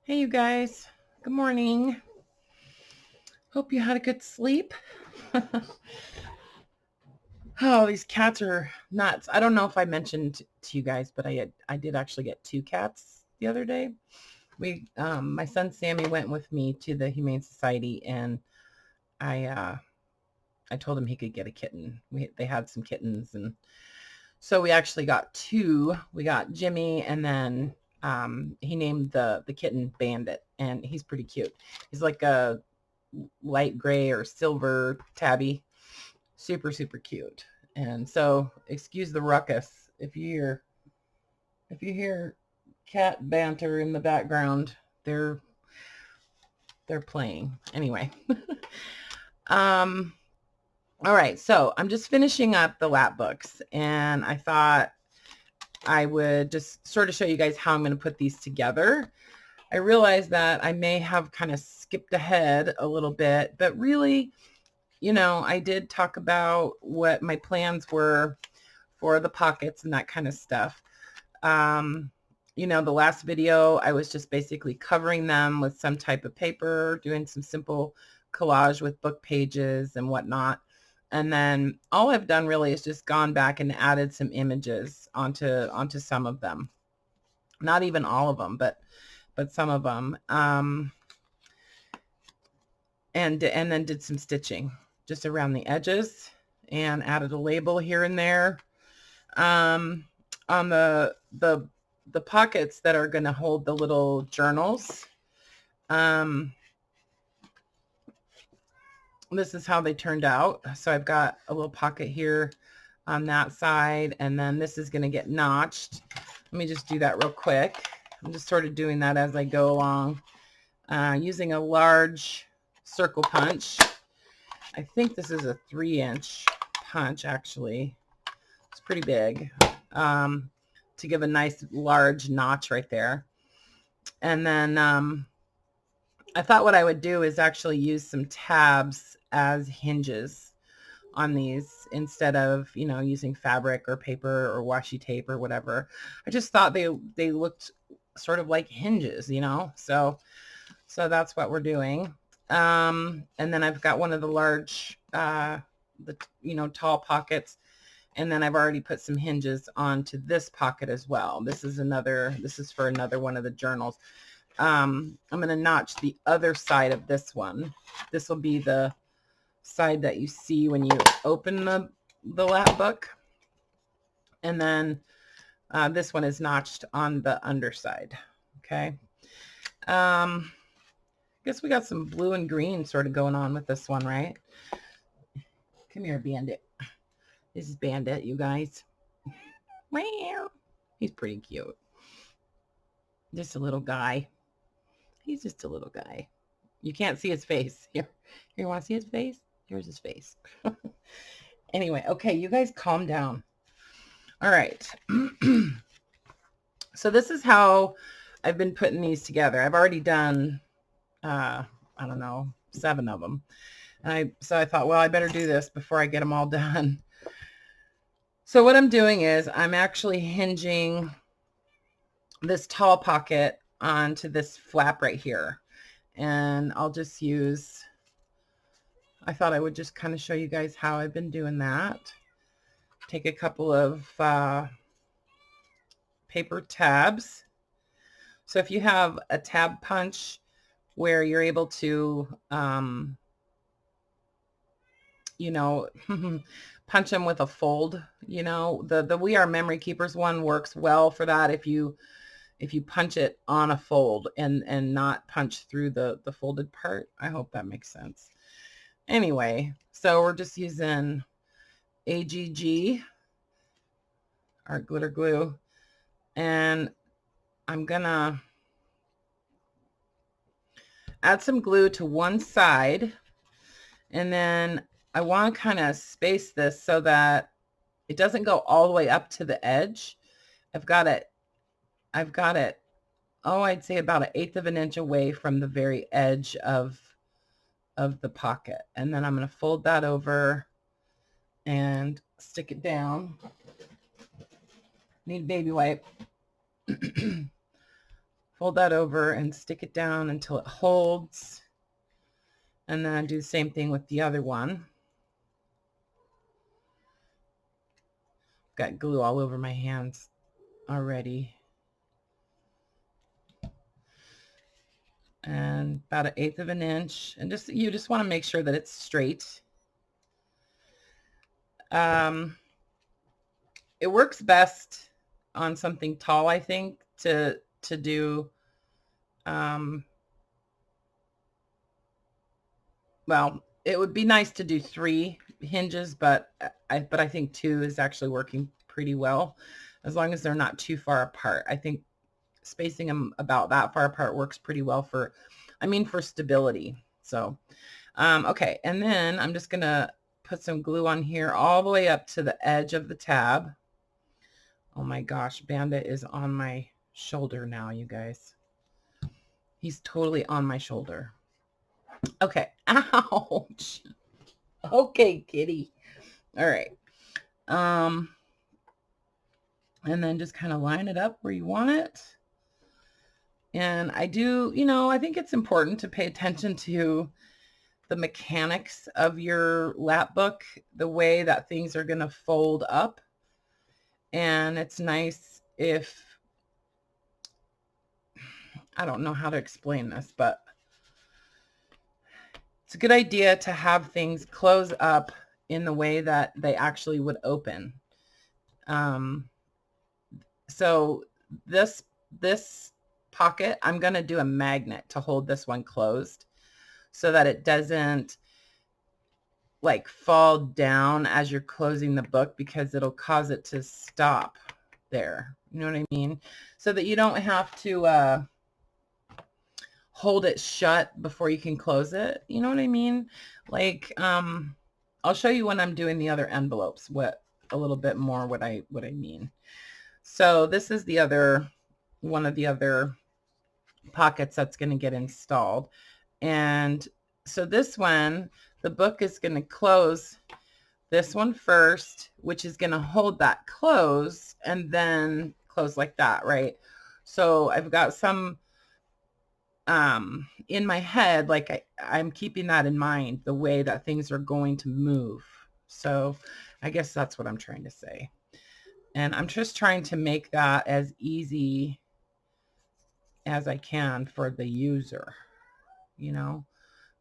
Hey, you guys. Good morning. Hope you had a good sleep. Oh, these cats are nuts. I don't know if I mentioned to you guys, but I did actually get two cats the other day. My son Sammy went with me to the Humane Society, and I uh, I told him he could get a kitten. They had some kittens, and so we actually got two. We got Jimmy, and then he named the kitten Bandit, and he's pretty cute. He's like a light gray or silver tabby. Super, super cute. And so excuse the ruckus if you hear cat banter in the background. They're they're playing. Anyway. um all right, so I'm just finishing up the lap books, and I thought I would just sort of show you guys how I'm going to put these together. I realize that I may have kind of skipped ahead a little bit, but really, I did talk about what my plans were for the pockets and that kind of stuff. The last video, I was just basically covering them with some type of paper, doing some simple collage with book pages and whatnot. And then all I've done really is just gone back and added some images onto some of them. Not even all of them, but some of them. And then did some stitching just around the edges and added a label here and there. On the pockets that are going to hold the little journals, this is how they turned out. So I've got a little pocket here on that side, and then this is going to get notched. Let me just do that real quick. I'm just sort of doing that as I go along, using a large circle punch. I think this is a 3-inch punch, actually. It's pretty big, to give a nice large notch right there. And then I thought what I would do is actually use some tabs as hinges on these instead of, using fabric or paper or washi tape or whatever. I just thought they looked sort of like hinges, so that's what we're doing. And then I've got one of the large, tall pockets. And then I've already put some hinges onto this pocket as well. This is for another one of the journals. I'm going to notch the other side of this one. This will be the side that you see when you open the lap book. And then this one is notched on the underside. Okay. I guess we got some blue and green sort of going on with this one, right? Come here, Bandit. This is Bandit, you guys. Meow. He's pretty cute. Just a little guy. He's just a little guy. You can't see his face. Here, you want to see his face? Here's his face. Anyway, okay, you guys calm down. All right. So this is how I've been putting these together. I've already done, I don't know, 7 of them. So I thought, well, I better do this before I get them all done. So what I'm doing is I'm actually hinging this tall pocket onto this flap right here. And I'll just I thought I would just kind of show you guys how I've been doing that. Take a couple of paper tabs. So if you have a tab punch where you're able to, punch them with a fold, the We Are Memory Keepers one works well for that if you punch it on a fold and not punch through the folded part. I hope that makes sense. Anyway, so we're just using AGG, our glitter glue, and I'm gonna add some glue to one side, and then I want to kind of space this so that it doesn't go all the way up to the edge. I've got it, I'd say about 1/8 of an inch away from the very edge of the pocket. And then I'm going to fold that over and stick it down. Need a baby wipe. Fold that over and stick it down until it holds. And then do the same thing with the other one. Got glue all over my hands already. And about 1/8 of an inch. And you just want to make sure that it's straight. It works best on something tall, I think, to do, well, it would be nice to do 3 hinges, but I think 2 is actually working pretty well, as long as they're not too far apart. I think spacing them about that far apart works pretty well for stability. So, okay. And then I'm just going to put some glue on here all the way up to the edge of the tab. Oh my gosh, Bandit is on my shoulder now, you guys. He's totally on my shoulder. Okay. Ouch. Okay, kitty. All right. And then just kind of line it up where you want it. And I do, I think it's important to pay attention to the mechanics of your lap book, the way that things are going to fold up. And it's nice if, I don't know how to explain this, but it's a good idea to have things close up in the way that they actually would open. So this pocket, I'm going to do a magnet to hold this one closed so that it doesn't like fall down as you're closing the book, because it'll cause it to stop there. You know what I mean? So that you don't have to hold it shut before you can close it. You know what I mean? Like, I'll show you when I'm doing the other envelopes a little bit more what I mean. So this is the other one of the other pockets that's going to get installed. And so this one, the book is going to close this one first, which is going to hold that close and then close like that, right? So I've got some in my head, like I'm keeping that in mind, the way that things are going to move. So I guess that's what I'm trying to say. And I'm just trying to make that as easy as I can for the user,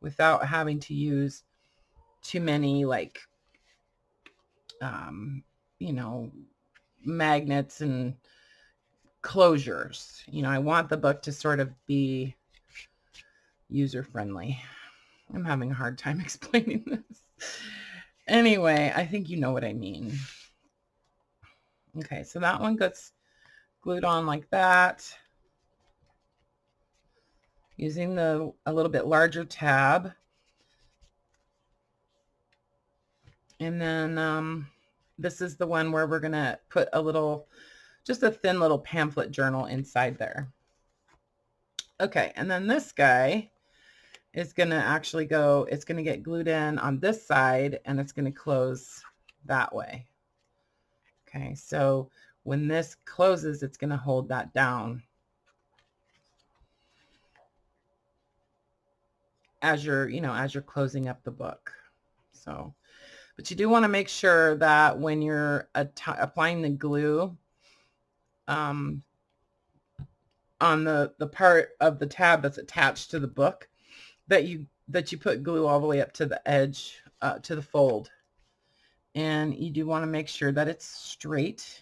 without having to use too many like, magnets and closures. I want the book to sort of be user-friendly. I'm having a hard time explaining this. Anyway, I think you know what I mean. Okay, so that one gets glued on like that, using a little bit larger tab. And then this is the one where we're going to put just a thin little pamphlet journal inside there. Okay, and then this guy is going to actually it's going to get glued in on this side, and it's going to close that way. Okay, so when this closes, it's going to hold that down as you're closing up the book. So, but you do want to make sure that when you're applying the glue on the part of the tab that's attached to the book, that you put glue all the way up to the edge, to the fold. And you do want to make sure that it's straight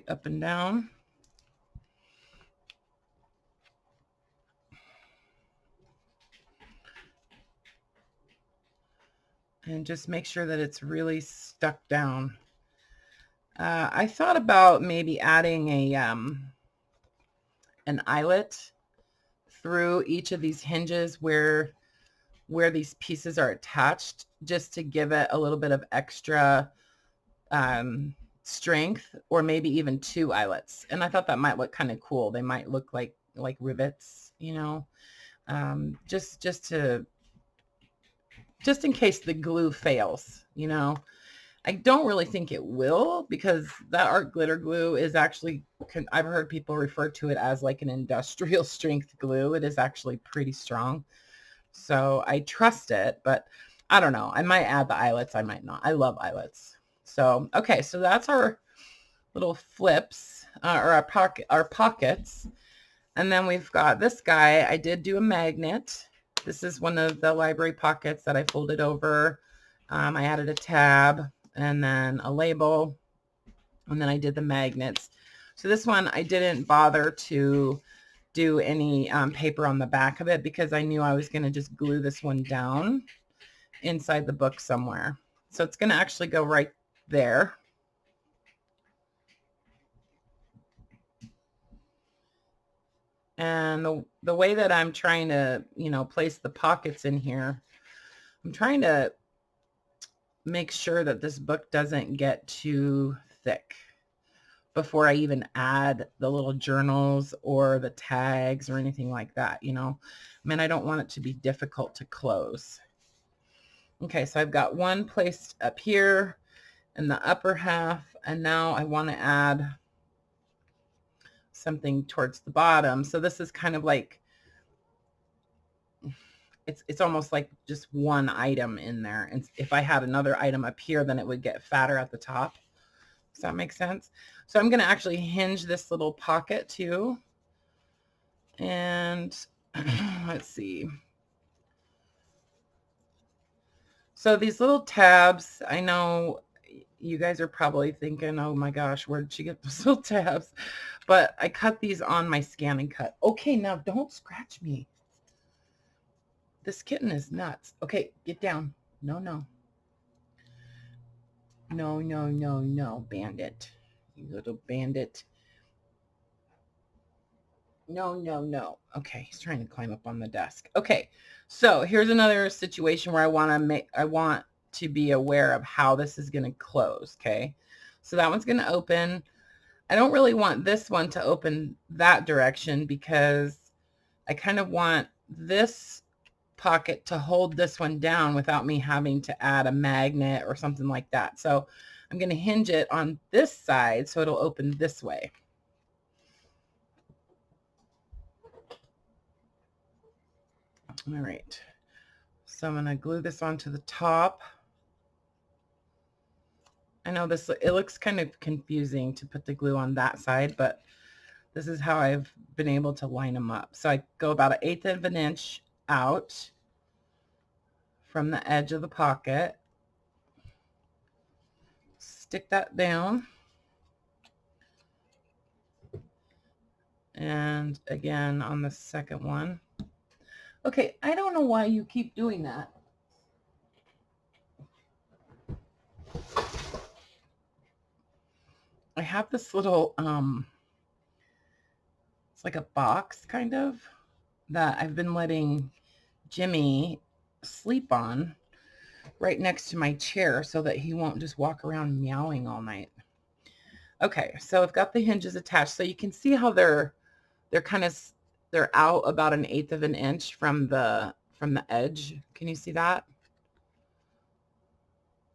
up and down. And just make sure that it's really stuck down. I thought about maybe adding an eyelet through each of these hinges where these pieces are attached, just to give it a little bit of extra strength, or maybe even 2 eyelets. And I thought that might look kind of cool. They might look like rivets, just in case the glue fails, I don't really think it will, because that art glitter glue is actually, I've heard people refer to it as like an industrial strength glue. It is actually pretty strong. So I trust it, but I don't know. I might add the eyelets. I might not. I love eyelets. So, okay. So that's our little flips, or our pockets. And then we've got this guy. I did do a magnet. This is one of the library pockets that I folded over. I added a tab and then a label, and then I did the magnets. So this one, I didn't bother to do any paper on the back of it, because I knew I was going to just glue this one down inside the book somewhere. So it's going to actually go right there. And the way that I'm trying to, place the pockets in here, I'm trying to make sure that this book doesn't get too thick before I even add the little journals or the tags or anything like that, I mean, I don't want it to be difficult to close. Okay, so I've got one placed up here in the upper half, and now I want to add something towards the bottom. So this is kind of like, it's almost like just one item in there. And if I had another item up here, then it would get fatter at the top. Does that make sense? So I'm going to actually hinge this little pocket too. And let's see. So these little tabs, I know you guys are probably thinking, oh my gosh, where did she get those little tabs? But I cut these on my Scan and Cut. Okay, now don't scratch me. This kitten is nuts. Okay, get down. No, no. No, no, no, no, bandit. You little bandit. No, no, no. Okay, he's trying to climb up on the desk. Okay, so here's another situation where I want to be aware of how this is going to close. Okay, so that one's going to open. I don't really want this one to open that direction, because I kind of want this pocket to hold this one down without me having to add a magnet or something like that. So I'm going to hinge it on this side so it'll open this way. All right. So I'm going to glue this onto the top. I know it looks kind of confusing to put the glue on that side, but this is how I've been able to line them up. So I go about 1/8 of an inch out from the edge of the pocket. Stick that down. And again on the second one. Okay, I don't know why you keep doing that. I have this little, it's like a box kind of, that I've been letting Jimmy sleep on right next to my chair so that he won't just walk around meowing all night. Okay, so I've got the hinges attached. So you can see how they're out about 1/8 of an inch from the edge. Can you see that?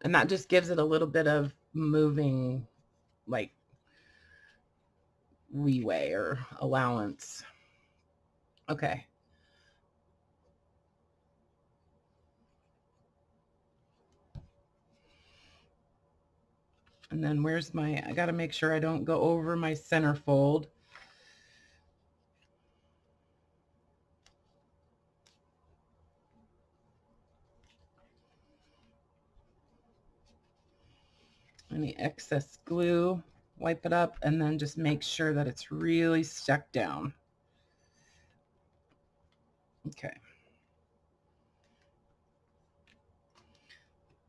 And that just gives it a little bit of moving, like, leeway or allowance. Okay. And then I got to make sure I don't go over my center fold. Any excess glue, wipe it up, and then just make sure that it's really stuck down. Okay.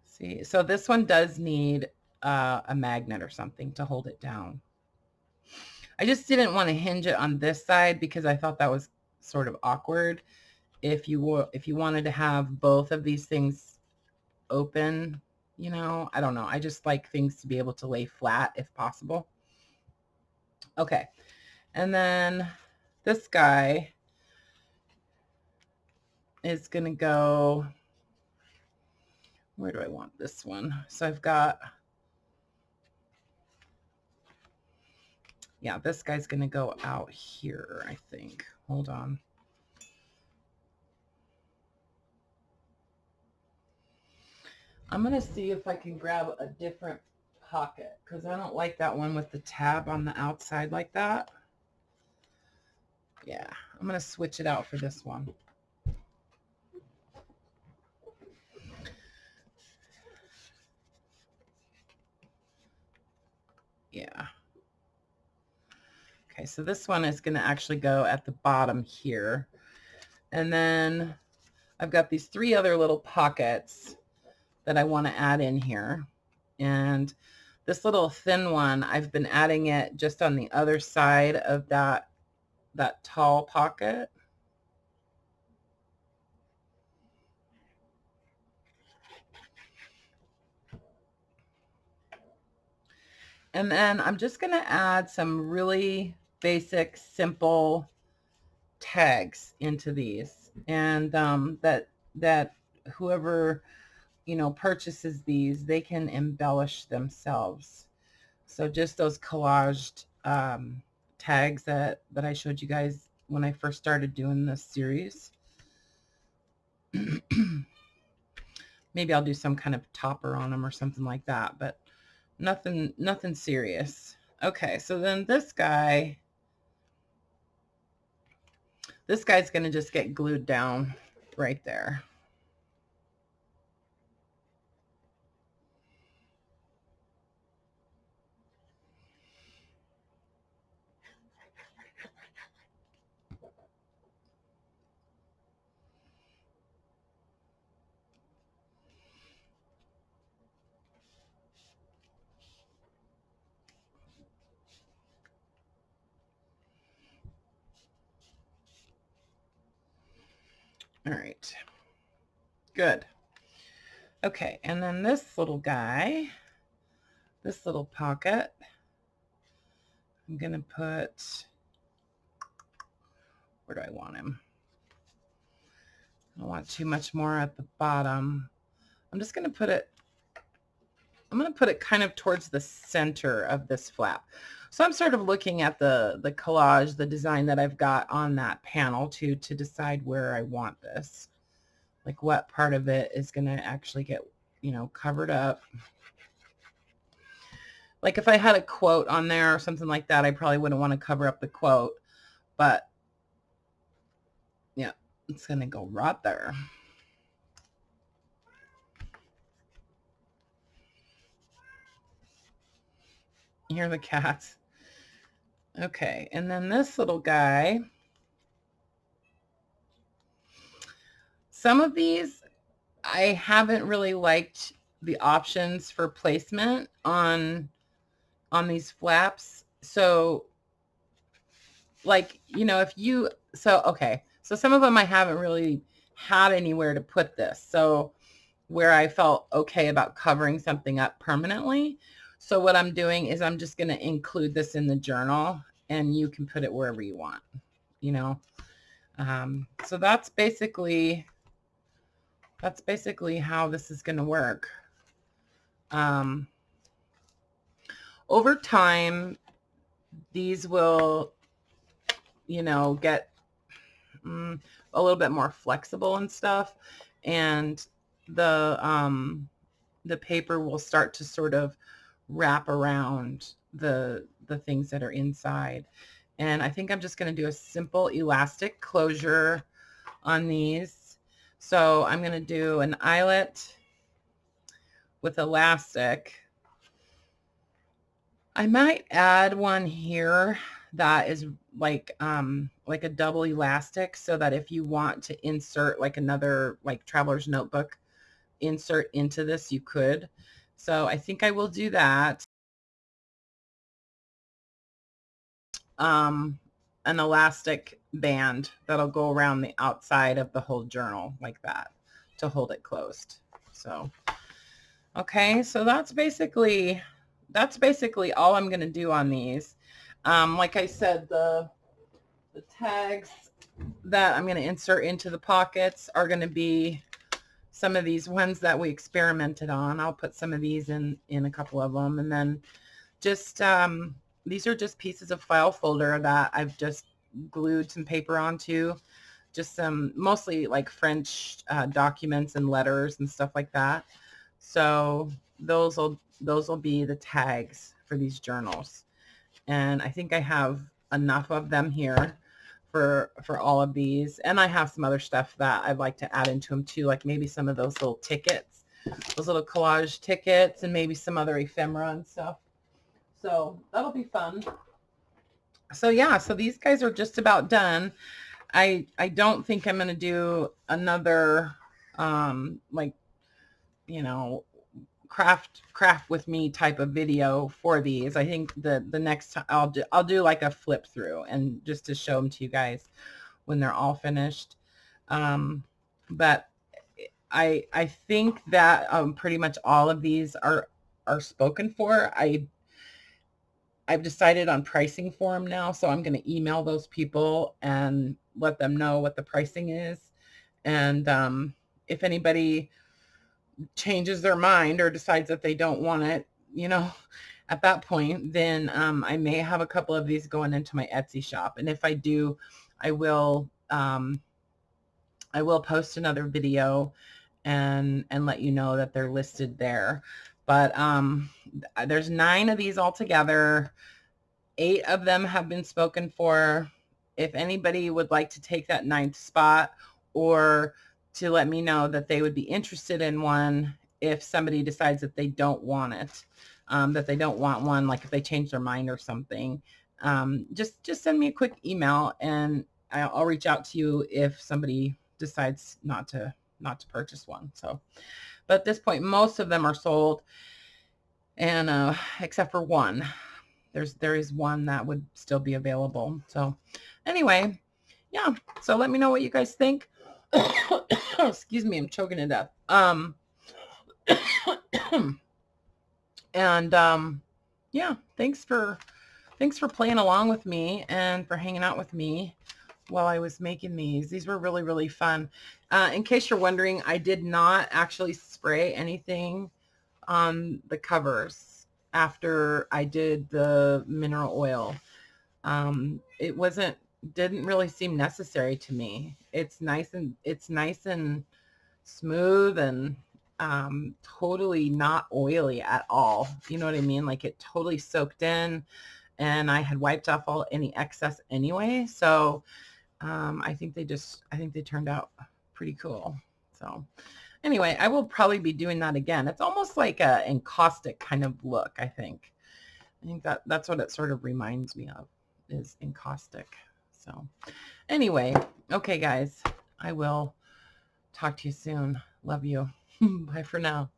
See, so this one does need a magnet or something to hold it down. I just didn't want to hinge it on this side because I thought that was sort of awkward. If you wanted to have both of these things open, I don't know. I just like things to be able to lay flat if possible. Okay. And then this guy is going to go, where do I want this one? So I've got Yeah, this guy's going to go out here, I think. Hold on. I'm going to see if I can grab a different pocket because I don't like that one with the tab on the outside like that. Yeah, I'm going to switch it out for this one. Yeah. Okay, so this one is going to actually go at the bottom here. And then I've got these 3 other little pockets that I want to add in here. And this little thin one, I've been adding it just on the other side of that tall pocket. And then I'm just going to add some really basic, simple tags into these. And that whoever, you know, purchases these, they can embellish themselves. So just those collaged tags that I showed you guys when I first started doing this series. Maybe I'll do some kind of topper on them or something like that, but nothing serious. Okay, so then this guy's going to just get glued down right there. All right, good. Okay, and then this little guy, this little pocket, I'm going to put, where do I want him? I don't want too much more at the bottom. I'm just going to put it, I'm going to put it kind of towards the center of this flap. So I'm sort of looking at the collage, the design that I've got on that panel to decide where I want this. Like what part of it is going to actually get, you know, covered up. Like if I had a quote on there or something like that, I probably wouldn't want to cover up the quote. But yeah, it's going to go right there. You hear the cats? Okay, and then this little guy. Some of these, I haven't really liked the options for placement on these flaps. So like, you know, if you, so, okay. So some of them I haven't really had anywhere to put this. So where I felt okay about covering something up permanently. So what I'm doing is I'm just going to include this in the journal and you can put it wherever you want, you know. So that's basically how this is going to work. Over time, these will, you know, get a little bit more flexible and stuff. And the paper will start to sort of wrap around the things that are inside. And I think I'm just going to do a simple elastic closure on these. So I'm going to do an eyelet with elastic. I might add one here that is like a double elastic so that if you want to insert like another like traveler's notebook insert into this, you could. So I think I will do that. An elastic band that'll go around the outside of the whole journal like that to hold it closed. So, okay, so that's basically all I'm going to do on these. Like I said, the tags that I'm going to insert into the pockets are going to be some of these ones that we experimented on. I'll put some of these in a couple of them, and then just these are just pieces of file folder that I've just glued some paper onto, just some mostly like French documents and letters and stuff like that. So those will be the tags for these journals. And I think I have enough of them here for all of these. And I have some other stuff that I'd like to add into them too, like maybe some of those little tickets, those little collage tickets, and maybe some other ephemera and stuff. So that'll be fun. So yeah, so these guys are just about done. I don't think I'm going to do another like, you know, craft with me type of video for these. I think the next time I'll do like a flip through and just to show them to you guys when they're all finished. But I think that pretty much all of these are spoken for. I've decided on pricing for them now, so I'm going to email those people and let them know what the pricing is. And if anybody changes their mind or decides that they don't want it, you know, at that point, then I may have a couple of these going into my Etsy shop. And if I do, I will post another video and let you know that they're listed there. But there's 9 of these altogether. 8 of them have been spoken for. If anybody would like to take that 9th spot, or to let me know that they would be interested in one if somebody decides that they don't want it, that they don't want one, like if they change their mind or something, just send me a quick email and I'll reach out to you if somebody decides not to purchase one. So, but at this point, most of them are sold, and except for one. There is one that would still be available. So anyway, yeah. So let me know what you guys think. Excuse me, I'm choking to death. And yeah, thanks for playing along with me and for hanging out with me while I was making these. These were really, really fun. In case you're wondering, I did not actually spray anything on the covers after I did the mineral oil. It didn't really seem necessary to me. It's nice and smooth and totally not oily at all. You know what I mean? Like it totally soaked in, and I had wiped off any excess anyway. So I think they turned out pretty cool. So anyway, I will probably be doing that again. It's almost like a encaustic kind of look, I think. That's what it sort of reminds me of, is encaustic. So anyway, okay, guys, I will talk to you soon. Love you. Bye for now.